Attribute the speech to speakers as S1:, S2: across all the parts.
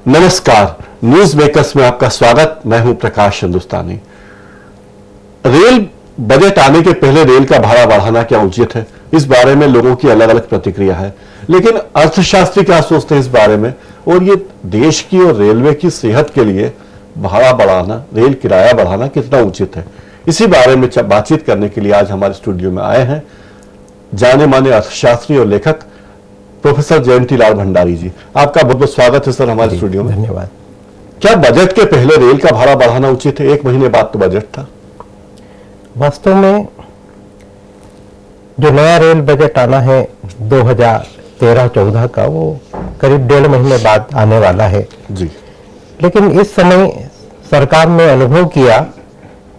S1: नमस्कार, news makers में आपका स्वागत। मैं हूं प्रकाश हिंदुस्तानी। रेल बजट आने के पहले रेल का भाड़ा बढ़ाना क्या उचित है, इस बारे में लोगों की अलग अलग प्रतिक्रिया है। लेकिन अर्थशास्त्री क्या सोचते हैं इस बारे में, और ये देश की और रेलवे की सेहत के लिए भाड़ा बढ़ाना, रेल किराया बढ़ाना कितना उचित है, इसी बारे में बातचीत करने के लिए आज हमारे स्टूडियो में आए हैं जाने माने अर्थशास्त्री और लेखक प्रोफेसर जयंती लाल भंडारी जी। आपका बहुत बहुत स्वागत है सर हमारे स्टूडियो में।
S2: धन्यवाद।
S1: क्या बजट के पहले रेल का भाड़ा बढ़ाना उचित है? 1 महीने बाद तो बजट था।
S2: वास्तव में जो नया रेल बजट आना है 2013-14 का, वो करीब 1.5 महीने बाद आने वाला है
S1: जी।
S2: लेकिन इस समय सरकार ने अनुभव किया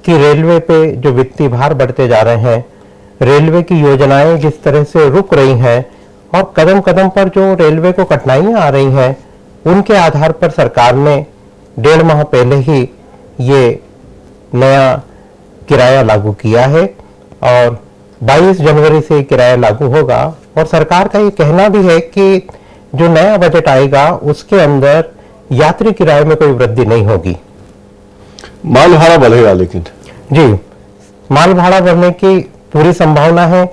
S2: कि रेलवे पे जो वित्तीय भार बढ़ते जा रहे हैं, रेलवे की योजनाएं जिस तरह से रुक रही हैं और कदम कदम पर जो रेलवे को कठिनाइयां आ रही हैं, उनके आधार पर सरकार ने 1.5 माह पहले ही ये नया किराया लागू किया है और 22 जनवरी से किराया लागू होगा। और सरकार का ये कहना भी है कि जो नया बजट आएगा उसके अंदर यात्री किराए में कोई वृद्धि नहीं होगी।
S1: माल भाड़ा बढ़ेगा, लेकिन
S2: जी, माल भाड़ा बढ़ने की पूरी संभावना है,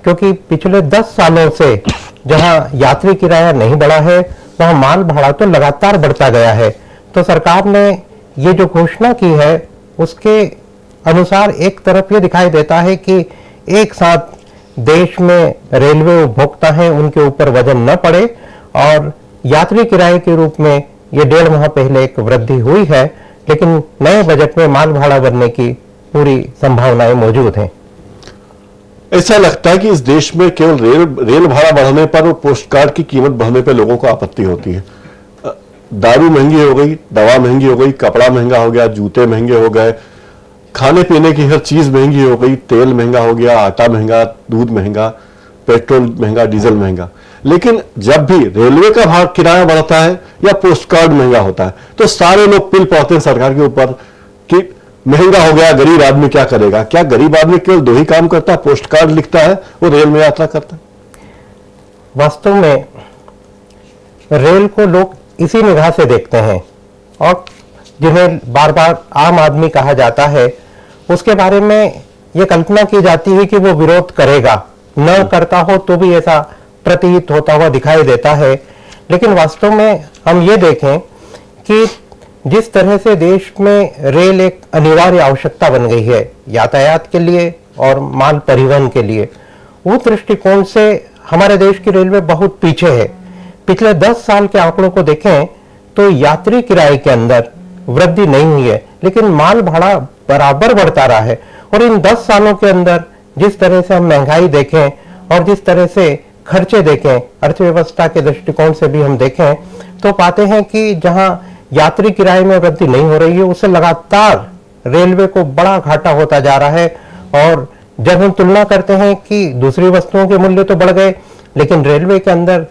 S2: क्योंकि पिछले 10 सालों से जहां यात्री किराया नहीं बढ़ा है, वहां माल भाड़ा तो लगातार बढ़ता गया है। तो सरकार ने ये जो घोषणा की है उसके अनुसार एक तरफ ये दिखाई देता है कि एक साथ देश में रेलवे उपभोक्ता हैं, उनके ऊपर वजन न पड़े, और यात्री किराए के रूप में ये 1.5 माह पहले एक वृद्धि हुई है, लेकिन नए बजट में माल भाड़ा बढ़ने की पूरी संभावनाएं मौजूद हैं।
S1: ऐसा लगता है कि इस देश में केवल रेल भाड़ा बढ़ने पर और पोस्ट कार्ड की कीमत बढ़ने पर लोगों को आपत्ति होती है। दारू महंगी हो गई, दवा महंगी हो गई, कपड़ा महंगा हो गया, जूते महंगे हो गए, खाने पीने की हर चीज महंगी हो गई, तेल महंगा हो गया, आटा महंगा, दूध महंगा, पेट्रोल महंगा, डीजल महंगा। लेकिन जब भी रेलवे का भाड़ा किराया बढ़ता है या पोस्ट कार्ड महंगा होता है तो सारे लोग पिल पड़ते हैं सरकार के ऊपर कि महंगा हो गया, गरीब आदमी क्या करेगा। क्या गरीब आदमी केवल 2 ही काम करता है, पोस्ट कार्ड लिखता है और रेल में यात्रा करता है?
S2: वास्तव में रेल को लोग इसी निगाह से देखते हैं, और जिन्हें बार बार आम आदमी कहा जाता है उसके बारे में यह कल्पना की जाती है कि वो विरोध करेगा, न करता हो तो भी ऐसा प्रतीत होता हुआ दिखाई देता है। लेकिन वास्तव में हम ये देखें कि जिस तरह से देश में रेल एक अनिवार्य आवश्यकता बन गई है यातायात के लिए और माल परिवहन के लिए, उस दृष्टिकोण से हमारे देश की रेलवे बहुत पीछे है। पिछले 10 साल के आंकड़ों को देखें तो यात्री किराए के अंदर वृद्धि नहीं हुई है, लेकिन माल भाड़ा बराबर बढ़ता रहा है। और इन 10 सालों के अंदर जिस तरह से हम महंगाई देखें और जिस तरह से खर्चे देखें, अर्थव्यवस्था के दृष्टिकोण से भी हम देखें, तो पाते हैं कि जहां यात्री किराए में वृद्धि नहीं हो रही है, उससे लगातार रेलवे को बड़ा घाटा होता जा रहा है। और जब हम तुलना करते हैं कि दूसरी वस्तुओं के मूल्य तो बढ़ गए लेकिन रेलवे के अंदर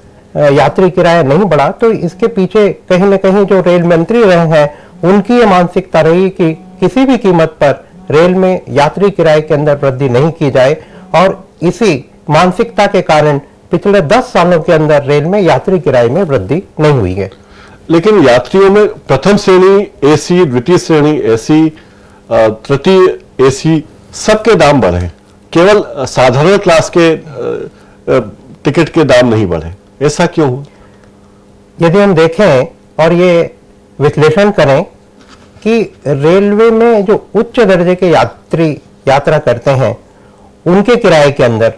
S2: यात्री किराया नहीं बढ़ा, तो इसके पीछे कहीं न कहीं जो रेल मंत्री रहे हैं उनकी ये मानसिकता रही कि किसी भी कीमत पर रेल में यात्री किराए के अंदर वृद्धि नहीं की जाए, और इसी मानसिकता के कारण पिछले 10 सालों के अंदर रेल में यात्री किराए में वृद्धि नहीं हुई है।
S1: लेकिन यात्रियों में प्रथम श्रेणी एसी, द्वितीय श्रेणी एसी, तृतीय एसी, सबके दाम बढ़े, केवल साधारण क्लास के टिकट के दाम नहीं बढ़े। ऐसा क्यों हुआ?
S2: यदि हम देखें और ये विश्लेषण करें कि रेलवे में जो उच्च दर्जे के यात्री यात्रा करते हैं उनके किराए के अंदर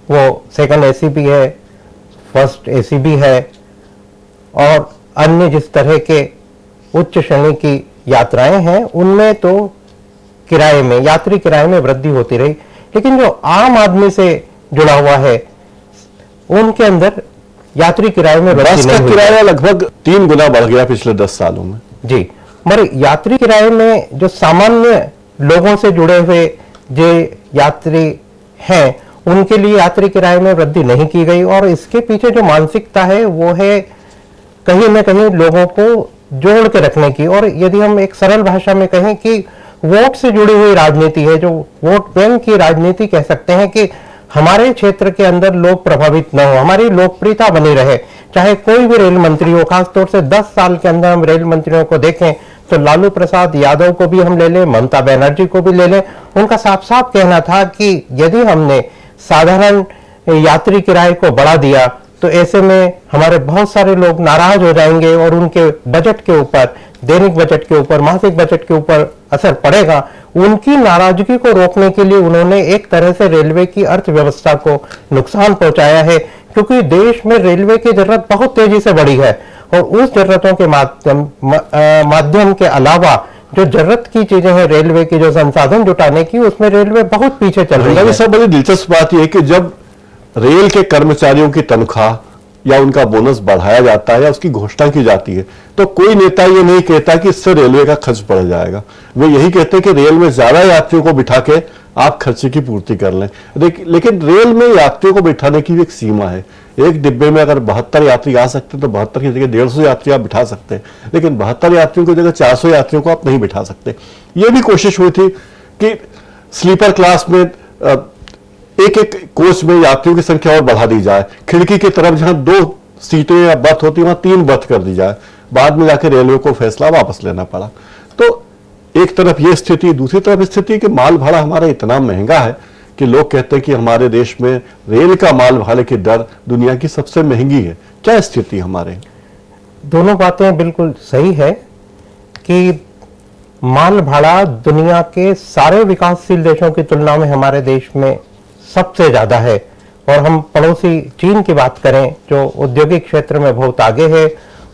S2: वो सेकंड एसी भी है, फर्स्ट एसी भी है, और अन्य जिस तरह के उच्च श्रेणी की यात्राएं हैं उनमें तो किराए में, यात्री किराए में वृद्धि होती रही। लेकिन जो आम आदमी से जुड़ा हुआ है उनके अंदर यात्री किराए में वृद्धि नहीं हुई।
S1: किराया लगभग 3 गुना बढ़ गया पिछले 10 सालों में।
S2: जी, मगर यात्री किराए में जो सामान्य लोगों से जुड़े हुए जो यात्री हैं उनके लिए यात्री किराए में वृद्धि नहीं की गई। और इसके पीछे जो मानसिकता है वो है कहीं न कहीं लोगों को जोड़ के रखने की। और यदि हम एक सरल भाषा में कहें कि वोट से जुड़ी हुई राजनीति है, जो वोट बैंक की राजनीति कह सकते हैं, कि हमारे क्षेत्र के अंदर लोग प्रभावित न हो, हमारी लोकप्रियता बनी रहे, चाहे कोई भी रेल मंत्री हो। खासतौर से 10 साल के अंदर हम रेल मंत्रियों को देखें तो लालू प्रसाद यादव को भी हम ले लें, ममता बनर्जी को भी ले लें, उनका साफ साफ कहना था कि यदि हमने साधारण यात्री किराए को बढ़ा दिया तो ऐसे में हमारे बहुत सारे लोग नाराज हो जाएंगे और उनके बजट के ऊपर, दैनिक बजट के ऊपर, मासिक बजट के ऊपर असर पड़ेगा। उनकी नाराजगी को रोकने के लिए उन्होंने एक तरह से रेलवे की अर्थव्यवस्था को नुकसान पहुंचाया है, क्योंकि देश में रेलवे की जरूरत बहुत तेजी से बढ़ी है और उस जरूरतों के माध्यम के अलावा जो जरूरत की चीजें हैं रेलवे की, जो संसाधन जुटाने की, उसमें रेलवे बहुत पीछे चल रही है।
S1: सब बड़ी दिलचस्प बात यह है कि जब रेल के कर्मचारियों की तनख्वाह या उनका बोनस बढ़ाया जाता है या उसकी घोषणा की जाती है तो कोई नेता ये नहीं कहता कि इससे रेलवे का खर्च बढ़ जाएगा। वे यही कहते हैं कि रेल में ज्यादा यात्रियों को बिठा के आप खर्चे की पूर्ति कर लें। लेकिन रेल में यात्रियों को बिठाने की भी एक सीमा है। एक डिब्बे में अगर 72 यात्री आ सकते हैं तो 72 की जगह 150 यात्री आप बिठा सकते हैं, लेकिन 72 यात्रियों की जगह 400 यात्रियों को आप नहीं बिठा सकते। ये भी कोशिश हुई थी कि स्लीपर क्लास में एक एक कोच में यात्रियों की संख्या और बढ़ा दी जाए, खिड़की की तरफ जहां 2 सीटें या बर्थ होती वहां 3 बर्थ कर दी जाए। बाद में जाकर रेलवे को फैसला वापस लेना पड़ा। तो एक तरफ यह स्थिति, दूसरी तरफ स्थिति कि माल भाड़ा हमारा इतना महंगा है कि लोग कहते हैं कि हमारे देश में रेल का माल भाड़े की दर दुनिया की सबसे महंगी है। क्या स्थिति हमारे?
S2: दोनों बातें बिल्कुल सही है कि माल भाड़ा दुनिया के सारे विकासशील देशों की तुलना में हमारे देश में सबसे ज्यादा है। और हम पड़ोसी चीन की बात करें जो औद्योगिक क्षेत्र में बहुत आगे है,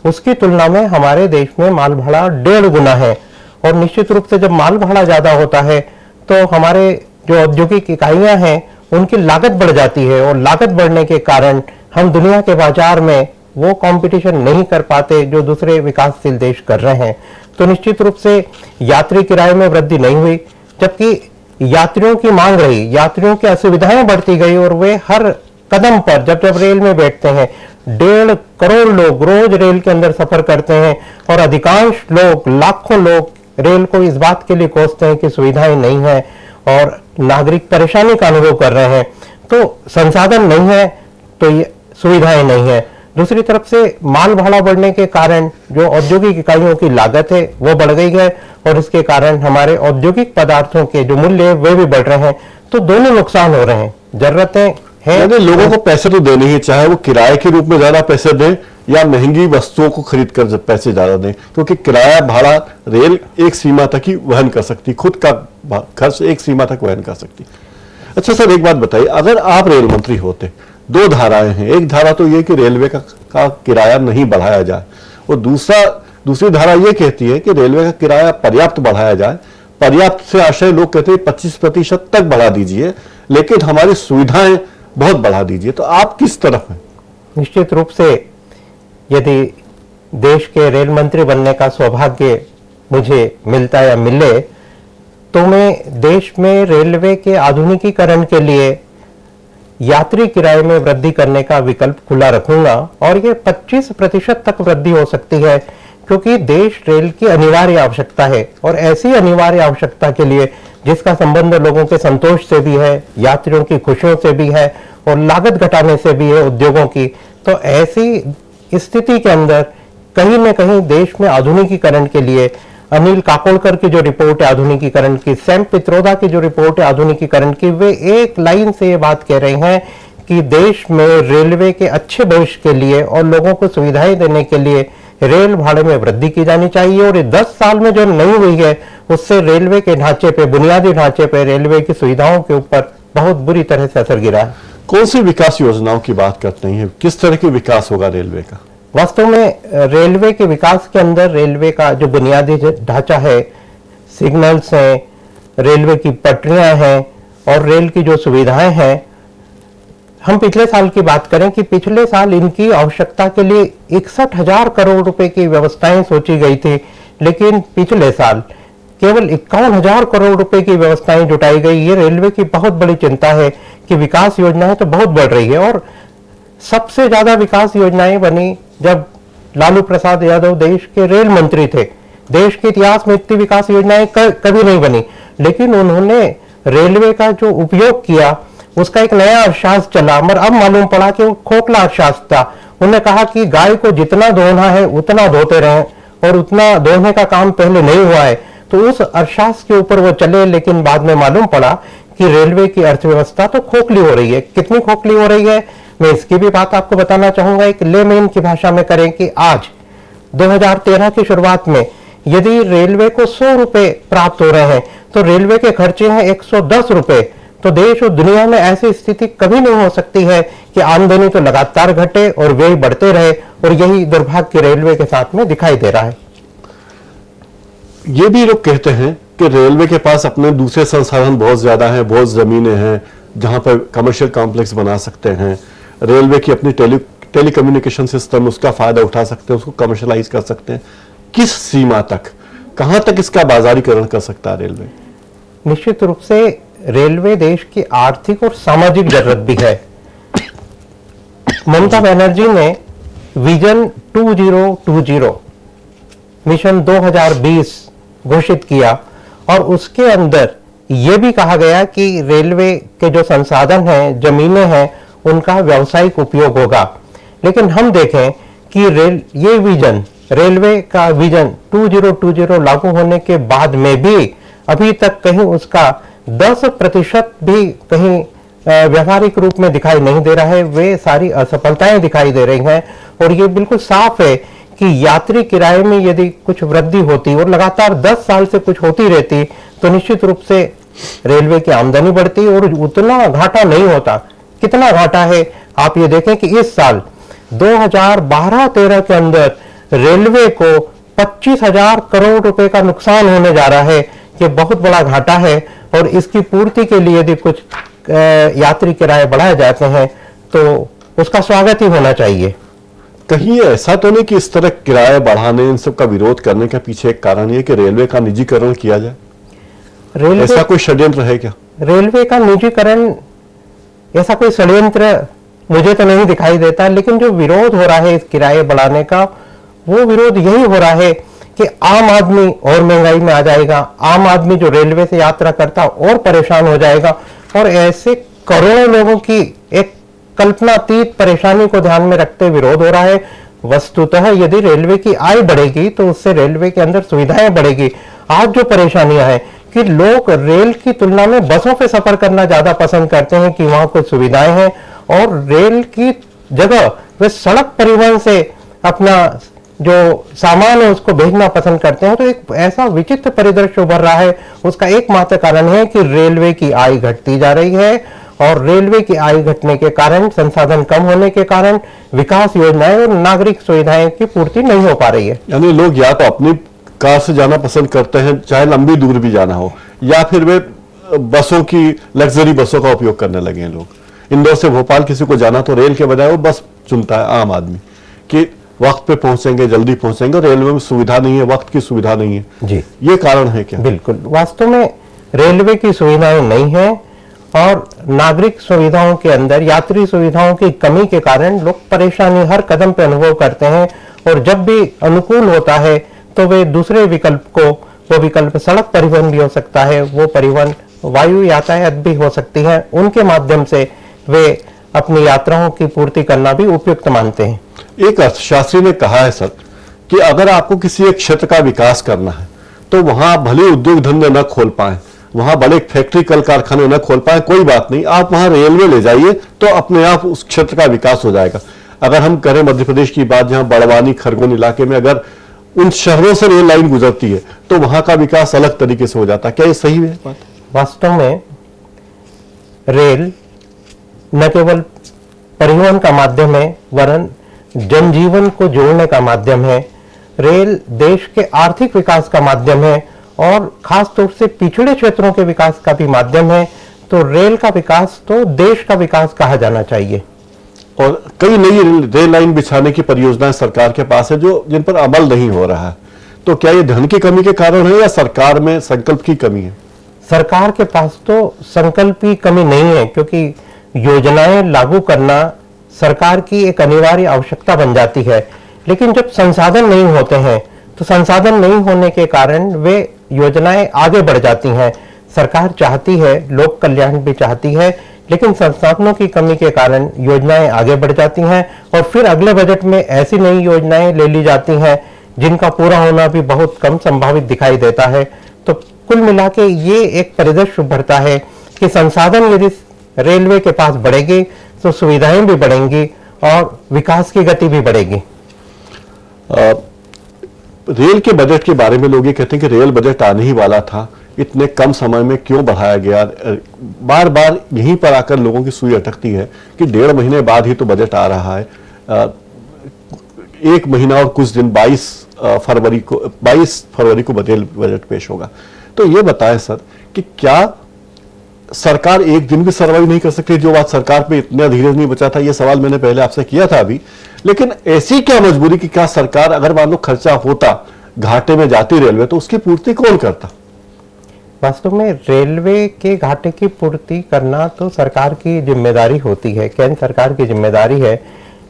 S2: उसकी तुलना में हमारे देश में माल भाड़ा 1.5 गुना है। और निश्चित रूप से जब माल भाड़ा ज्यादा होता है तो हमारे जो औद्योगिक इकाइयां हैं उनकी लागत बढ़ जाती है और लागत बढ़ने के कारण हम दुनिया के बाजार में वो कंपटीशन नहीं कर पाते जो दूसरे विकासशील देश कर रहे हैं। तो निश्चित रूप से यात्री किराए में वृद्धि नहीं हुई, जबकि यात्रियों की मांग रही, यात्रियों की असुविधाएं बढ़ती गई और वे हर कदम पर जब जब रेल में बैठते हैं 1.5 करोड़ लोग रोज रेल के अंदर सफर करते हैं और अधिकांश लोग, लाखों लोग रेल को इस बात के लिए कोसते हैं कि सुविधाएं नहीं है और नागरिक परेशानी का अनुभव कर रहे हैं। तो संसाधन नहीं है तो ये सुविधाएं नहीं है। दूसरी तरफ से माल भाड़ा बढ़ने के कारण जो औद्योगिक इकाइयों की लागत है वो बढ़ गई है और इसके कारण हमारे औद्योगिक पदार्थों के जो मूल्य है वे भी बढ़ रहे हैं। तो दोनों नुकसान हो रहे हैं। जरूरतें हैं,
S1: लोगों को पैसे तो देने ही, चाहे वो किराए के रूप में ज्यादा पैसे दें या महंगी वस्तुओं को खरीद कर पैसे ज्यादा दें, क्योंकि किराया भाड़ा रेल एक सीमा तक ही वहन कर सकती, खुद का खर्च एक सीमा तक वहन कर सकती। अच्छा सर, एक बात बताइए, अगर आप रेल मंत्री होते, 2 धाराएं हैं। एक धारा तो ये कि रेलवे का किराया नहीं बढ़ाया जाए और दूसरी धारा ये कहती है कि रेलवे का किराया पर्याप्त बढ़ाया जाए। पर्याप्त से आशय लोग कहते हैं 25% तक बढ़ा दीजिए, लेकिन हमारी सुविधाएं बहुत बढ़ा दीजिए। तो आप किस तरफ हैं?
S2: निश्चित रूप से यदि देश के रेल मंत्री बनने का सौभाग्य मुझे मिलता या मिले तो मैं देश में रेलवे के आधुनिकीकरण के लिए यात्री किराए में वृद्धि करने का विकल्प खुला रखूंगा और ये 25% तक वृद्धि हो सकती है, क्योंकि देश रेल की अनिवार्य आवश्यकता है और ऐसी अनिवार्य आवश्यकता के लिए जिसका संबंध लोगों के संतोष से भी है, यात्रियों की खुशियों से भी है और लागत घटाने से भी है उद्योगों की। तो ऐसी स्थिति के अंदर कहीं न कहीं देश में आधुनिकीकरण के लिए अनिल काकोडकर की जो रिपोर्ट है आधुनिकीकरण की, सैम पित्रोदा की जो रिपोर्ट है आधुनिकीकरण की, वे एक लाइन से ये बात कह रहे हैं कि देश में रेलवे के अच्छे भविष्य के लिए और लोगों को सुविधाएं देने के लिए रेल भाड़े में वृद्धि की जानी चाहिए। और 10 साल में जो नहीं हुई है उससे रेलवे के ढांचे पे, बुनियादी ढांचे पे, रेलवे की सुविधाओं के ऊपर बहुत बुरी तरह से असर गिरा है।
S1: कौन सी विकास योजनाओं की बात करते हैं? किस तरह की विकास होगा रेलवे का?
S2: वास्तव में रेलवे के विकास के अंदर रेलवे का जो बुनियादी ढांचा है, सिग्नल्स हैं, रेलवे की पटरियां हैं और रेल की जो सुविधाएं हैं, हम पिछले साल की बात करें कि पिछले साल इनकी आवश्यकता के लिए 61,000 करोड़ रुपए की व्यवस्थाएं सोची गई थी, लेकिन पिछले साल केवल 51,000 करोड़ रुपए की व्यवस्थाएं जुटाई गई। ये रेलवे की बहुत बड़ी चिंता है कि विकास योजनाएं तो बहुत बढ़ रही है और सबसे ज्यादा विकास योजनाएं बनी जब लालू प्रसाद यादव देश के रेल मंत्री थे। देश के इतिहास में इतनी विकास योजनाएं कभी नहीं बनी, लेकिन उन्होंने रेलवे का जो उपयोग किया उसका एक नया अर्थशास्त्र चला, मगर अब मालूम पड़ा कि वो खोखला अर्थशास्त्र था। उन्होंने कहा कि गाय को जितना धोना है उतना धोते रहें, और उतना धोने का काम पहले नहीं हुआ है। तो उस अर्थशास्त्र के ऊपर वो चले, लेकिन बाद में मालूम पड़ा कि रेलवे की अर्थव्यवस्था तो खोखली हो रही है। कितनी खोखली हो रही है, मैं इसकी भी बात आपको बताना चाहूंगा। एक लेमेन की भाषा में करें कि आज 2013 की शुरुआत में यदि रेलवे को 100 रुपए प्राप्त हो रहे हैं तो रेलवे के खर्चे हैं 110 रुपए। तो देश और दुनिया में ऐसी स्थिति कभी नहीं हो सकती है कि आमदनी तो लगातार घटे और व्यय बढ़ते रहे, और यही दुर्भाग्य रेलवे के साथ में दिखाई दे रहा है।
S1: ये भी लोग कहते हैं कि रेलवे के पास अपने दूसरे संसाधन बहुत ज्यादा हैं, बहुत जमीनें हैं जहां पर कमर्शियल कॉम्प्लेक्स बना सकते हैं। रेलवे की अपनी टेलीकम्युनिकेशन सिस्टम, उसका फायदा उठा सकते हैं, उसको कमर्शलाइज कर सकते हैं। किस सीमा तक, कहां तक इसका बाजारीकरण कर सकता है रेलवे?
S2: निश्चित रूप से रेलवे देश की आर्थिक और सामाजिक जरूरत भी है। ममता बनर्जी ने विजन 2020 मिशन 2020 घोषित किया, और उसके अंदर यह भी कहा गया कि रेलवे के जो संसाधन हैं, जमीनें हैं, उनका व्यावसायिक उपयोग होगा। लेकिन हम देखें कि ये विजन, रेलवे का विजन 2020 लागू होने के बाद में भी अभी तक कहीं उसका 10% भी कहीं व्यवहारिक रूप में दिखाई नहीं दे रहा है। वे सारी असफलताएं दिखाई दे रही हैं, और ये बिल्कुल साफ है कि यात्री किराए में यदि कुछ वृद्धि होती और लगातार 10 साल से कुछ होती रहती तो निश्चित रूप से रेलवे की आमदनी बढ़ती और उतना घाटा नहीं होता। कितना घाटा है आप ये देखें कि इस साल 2012-13 के अंदर रेलवे को 25,000 करोड़ रुपए का नुकसान होने जा रहा है। ये बहुत बड़ा घाटा है, और इसकी पूर्ति के लिए यदि कुछ यात्री किराए बढ़ाए जाते हैं तो उसका स्वागत ही होना चाहिए।
S1: कहीं ऐसा तो नहीं कि इस तरह किराए बढ़ाने, इन सब का विरोध करने के पीछे एक कारण ये कि रेलवे का निजीकरण किया जाए? ऐसा कोई षड्यंत्र है क्या?
S2: रेलवे का निजीकरण, ऐसा कोई षड्यंत्र मुझे तो नहीं दिखाई देता, लेकिन जो विरोध हो रहा है इस किराए बढ़ाने का, वो विरोध यही हो रहा है कि आम आदमी और महंगाई में आ जाएगा। आम आदमी जो रेलवे से यात्रा करता और परेशान हो जाएगा, और ऐसे करोड़ों लोगों की एक कल्पनातीत परेशानी को ध्यान में रखते विरोध हो रहा है। वस्तुतः यदि रेलवे की आय बढ़ेगी तो उससे रेलवे के अंदर सुविधाएं बढ़ेगी। आज जो परेशानियां हैं कि लोग रेल की तुलना में बसों पे सफर करना ज्यादा पसंद करते हैं कि वहां कुछ सुविधाएं हैं, और रेल की जगह वे सड़क परिवहन से अपना जो सामान है उसको भेजना पसंद करते हैं। तो एक ऐसा विचित्र परिदृश्य उभर रहा है। उसका एकमात्र कारण है कि रेलवे की आय घटती जा रही है, और रेलवे की आय घटने के कारण, संसाधन कम होने के कारण विकास योजनाएं और नागरिक सुविधाएं की पूर्ति नहीं हो पा रही है।
S1: यानी लोग या तो अपनी कार से जाना पसंद करते हैं, चाहे लंबी दूर भी जाना हो, या फिर वे बसों की, लग्जरी बसों का उपयोग करने लगे हैं। लोग इंदौर से भोपाल किसी को जाना तो रेल के बजाय वो बस चुनता है आम आदमी, कि वक्त पे पहुंचेंगे, जल्दी पहुंचेंगे। रेलवे में सुविधा नहीं है, वक्त की सुविधा नहीं है
S2: जी।
S1: ये कारण है क्या?
S2: बिल्कुल, वास्तव में रेलवे की सुविधाएं नहीं है, और नागरिक सुविधाओं के अंदर यात्री सुविधाओं की कमी के कारण लोग परेशानी हर कदम पे अनुभव करते हैं, और जब भी अनुकूल होता है तो वे दूसरे विकल्प को, वो विकल्प सड़क परिवहन भी हो सकता है, वो परिवहन वायु यातायात भी हो सकती है, उनके माध्यम से वे अपनी यात्राओं की पूर्ति करना भी उपयुक्त मानते हैं।
S1: एक अर्थशास्त्री ने कहा है सर कि अगर आपको किसी एक क्षेत्र का विकास करना है तो वहां भले उद्योग धंधे न खोल पाए, वहां बड़े फैक्ट्री कल कारखाने न खोल पाए, कोई बात नहीं, आप वहां रेलवे ले जाइए तो अपने आप उस क्षेत्र का विकास हो जाएगा। अगर हम करें मध्य प्रदेश की बात, जहां बड़वानी, खरगोन इलाके में अगर उन शहरों से रेल लाइन गुजरती है तो वहां का विकास अलग तरीके से हो जाता है। क्या ये सही है बात?
S2: वास्तव में रेल न केवल परिवहन का माध्यम है, वरन जनजीवन को जोड़ने का माध्यम है। रेल देश के आर्थिक विकास का माध्यम है, और खास तौर से पिछड़े क्षेत्रों के विकास का भी माध्यम है। तो रेल का विकास तो देश का विकास कहा जाना चाहिए।
S1: और कई नई रेल लाइन बिछाने की परियोजनाएं सरकार के पास है जो जिन पर अमल नहीं हो रहा है। तो क्या ये धन की कमी के कारण है या सरकार में संकल्प की कमी है?
S2: सरकार के पास तो संकल्प की कमी नहीं है, क्योंकि योजनाएं लागू करना सरकार की एक अनिवार्य आवश्यकता बन जाती है। लेकिन जब संसाधन नहीं होते हैं तो संसाधन नहीं होने के कारण वे योजनाएं आगे बढ़ जाती हैं। सरकार चाहती है, लोक कल्याण भी चाहती है लेकिन संसाधनों की कमी के कारण योजनाएं आगे बढ़ जाती हैं और फिर अगले बजट में ऐसी नई योजनाएं ले ली जाती हैं जिनका पूरा होना भी बहुत कम संभावित दिखाई देता है। तो कुल मिला के ये एक परिदृश्य उभरता है कि संसाधन यदि रेलवे के पास बढ़ेगी तो सुविधाएं भी बढ़ेंगी और विकास की गति भी बढ़ेगी।
S1: रेल के बजट के बारे में लोग ये कहते हैं कि रेल बजट आने ही वाला था, इतने कम समय में क्यों बढ़ाया गया। बार बार यहीं पर आकर लोगों की सुई अटकती है कि 1.5 महीने बाद ही तो बजट आ रहा है। 1 महीना और कुछ दिन 22 फरवरी को बजट पेश होगा। तो ये बताएं सर कि क्या सरकार एक दिन भी सर्वाइव नहीं कर सकती? जो बात सरकार पे इतना धीरज नहीं बचा था, ये सवाल मैंने पहले आपसे किया था अभी, लेकिन ऐसी क्या मजबूरी कि क्या सरकार, अगर मान लो खर्चा होता, घाटे में जाती रेलवे, तो उसकी पूर्ति कौन करता?
S2: वास्तव में रेलवे के घाटे की पूर्ति करना तो सरकार की जिम्मेदारी होती है, केंद्र सरकार की जिम्मेदारी है।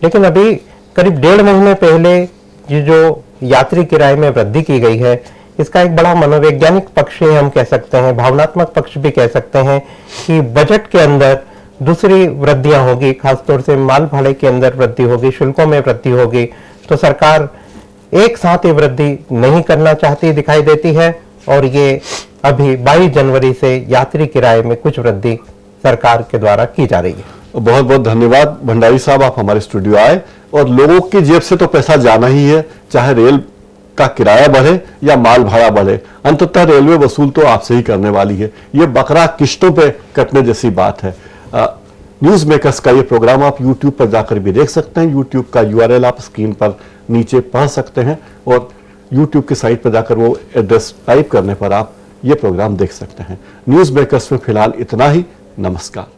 S2: लेकिन अभी करीब 1.5 महीने पहले जो यात्री किराए में वृद्धि की गई है, इसका एक बड़ा मनोवैज्ञानिक पक्ष है, हम कह सकते हैं, भावनात्मक पक्ष भी कह सकते हैं कि बजट के अंदर दूसरी वृद्धियां होगी, खासतौर से माल भाड़े के अंदर वृद्धि होगी, शुल्कों में वृद्धि होगी। तो सरकार एक साथ ही वृद्धि नहीं करना चाहती दिखाई देती है और ये अभी 22 जनवरी से यात्री किराए में कुछ वृद्धि सरकार के द्वारा की जा रही है।
S1: बहुत बहुत धन्यवाद भंडारी साहब, आप हमारे स्टूडियो आए। और लोगों की जेब से तो पैसा जाना ही है, चाहे रेल का किराया बढ़े या माल भाड़ा बढ़े, अंततः रेलवे वसूल तो आपसे ही करने वाली है। ये बकरा किश्तों पे कटने जैसी बात है। न्यूज मेकर्स का ये प्रोग्राम आप YouTube पर जाकर भी देख सकते हैं। YouTube का URL आप स्क्रीन पर नीचे पढ़ सकते हैं और YouTube की साइट पर जाकर वो एड्रेस टाइप करने पर आप ये प्रोग्राम देख सकते हैं। न्यूज मेकर्स में फिलहाल इतना ही। नमस्कार।